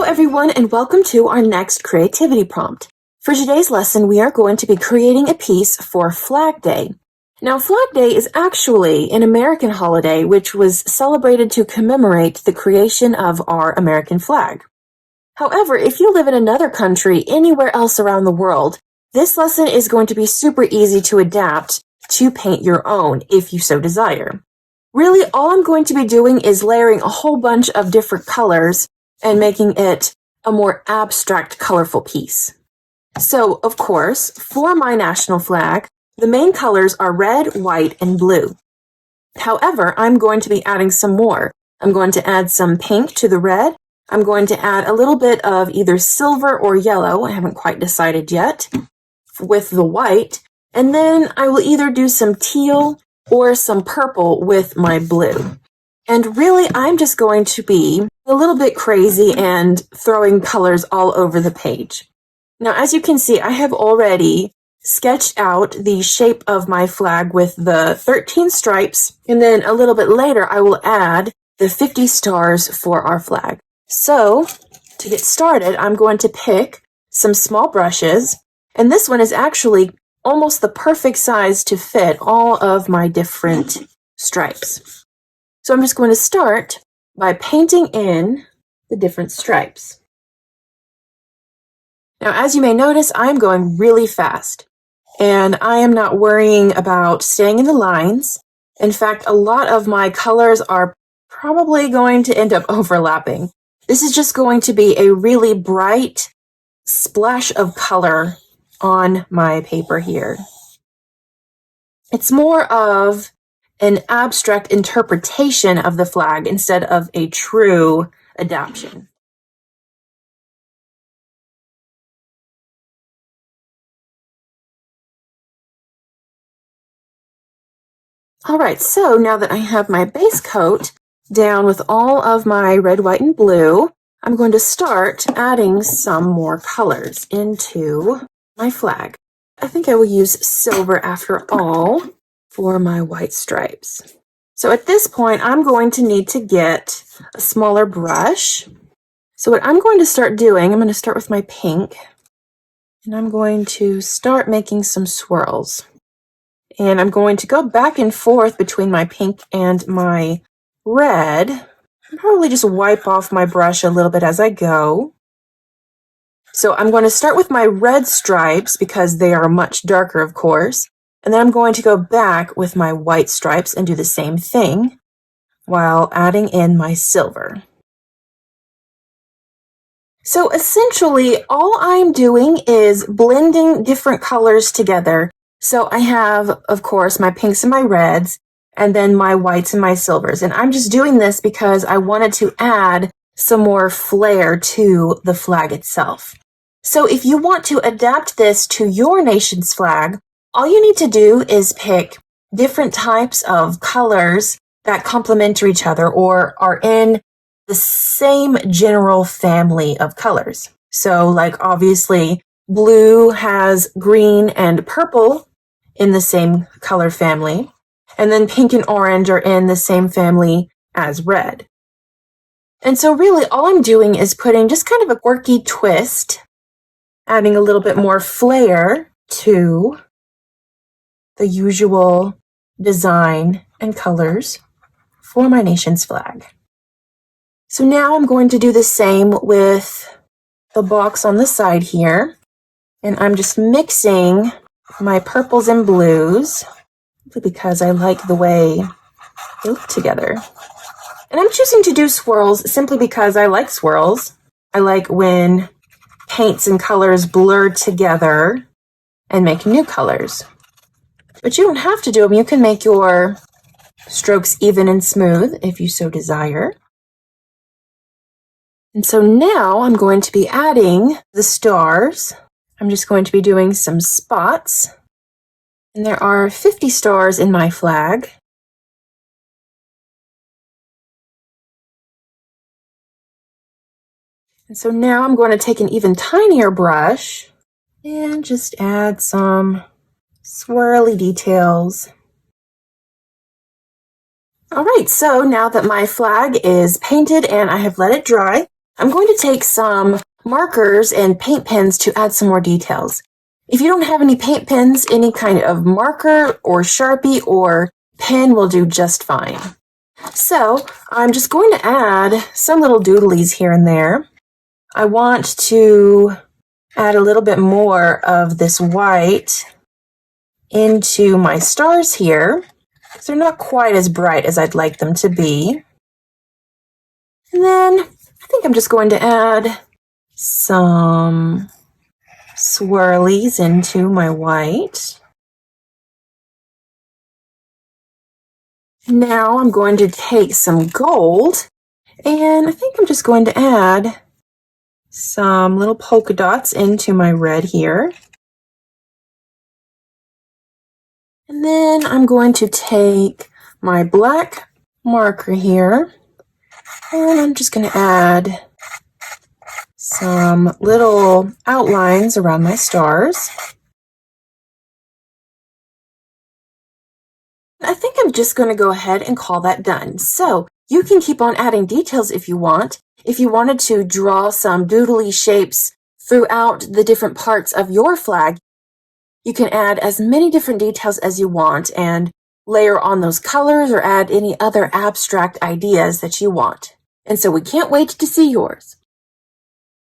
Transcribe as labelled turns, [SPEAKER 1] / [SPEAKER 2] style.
[SPEAKER 1] everyone, and welcome to our next creativity prompt. For today's lesson, we are going to be creating a piece for Flag Day. Now, Flag Day is actually an American holiday which was celebrated to commemorate the creation of our American flag. However, if you live in another country anywhere else around the world, this lesson is going to be super easy to adapt to paint your own if you so desire. Really, all I'm going to be doing is layering a whole bunch of different colors and making it a more abstract, colorful piece. So, of course, for my national flag, the main colors are red, white, and blue. However, I'm going to be adding some more. I'm going to add some pink to the red. I'm going to add a little bit of either silver or yellow, I haven't quite decided yet, with the white. And then I will either do some teal or some purple with my blue. And really, I'm just going to be a little bit crazy and throwing colors all over the page. Now, as you can see, I have already sketched out the shape of my flag with the 13 stripes, and then a little bit later, I will add the 50 stars for our flag. So, to get started, I'm going to pick some small brushes, and this one is actually almost the perfect size to fit all of my different stripes. So I'm just going to start by painting in the different stripes. Now, as you may notice, I'm going really fast, and I am not worrying about staying in the lines. In fact, a lot of my colors are probably going to end up overlapping. This is just going to be a really bright splash of color on my paper here. It's more of an abstract interpretation of the flag instead of a true adaptation. All right, so now that I have my base coat down with all of my red, white, and blue, I'm going to start adding some more colors into my flag. I think I will use silver after all for my white stripes. So at this point, I'm going to need to get a smaller brush. So what I'm going to start doing, I'm going to start with my pink, and I'm going to start making some swirls. And I'm going to go back and forth between my pink and my red. I'll probably just wipe off my brush a little bit as I go. So I'm going to start with my red stripes because they are much darker, of course. And then I'm going to go back with my white stripes and do the same thing while adding in my silver. So essentially, all I'm doing is blending different colors together. So I have, of course, my pinks and my reds, and then my whites and my silvers. And I'm just doing this because I wanted to add some more flair to the flag itself. So if you want to adapt this to your nation's flag, all you need to do is pick different types of colors that complement each other or are in the same general family of colors. So, like, obviously, blue has green and purple in the same color family, and then pink and orange are in the same family as red. And so really all I'm doing is putting just kind of a quirky twist, adding a little bit more flair to the usual design and colors for my nation's flag. So now I'm going to do the same with the box on the side here, and I'm just mixing my purples and blues because I like the way they look together. And I'm choosing to do swirls simply because I like swirls. I like when paints and colors blur together and make new colors. But you don't have to do them. You can make your strokes even and smooth if you so desire. And so now I'm going to be adding the stars. I'm just going to be doing some spots. And there are 50 stars in my flag. And so now I'm going to take an even tinier brush and just add some swirly details. All right, so now that my flag is painted and I have let it dry, I'm going to take some markers and paint pens to add some more details. If you don't have any paint pens, any kind of marker or Sharpie or pen will do just fine. So I'm just going to add some little doodlies here and there. I want to add a little bit more of this white into my stars here, because they're not quite as bright as I'd like them to be. And then I think I'm just going to add some swirlies into my white. Now I'm going to take some gold, and I think I'm just going to add some little polka dots into my red here. And then I'm going to take my black marker here, and I'm just going to add some little outlines around my stars. I think I'm just going to go ahead and call that done. So you can keep on adding details if you want. If you wanted to draw some doodly shapes throughout the different parts of your flag, you can add as many different details as you want and layer on those colors or add any other abstract ideas that you want. And so we can't wait to see yours.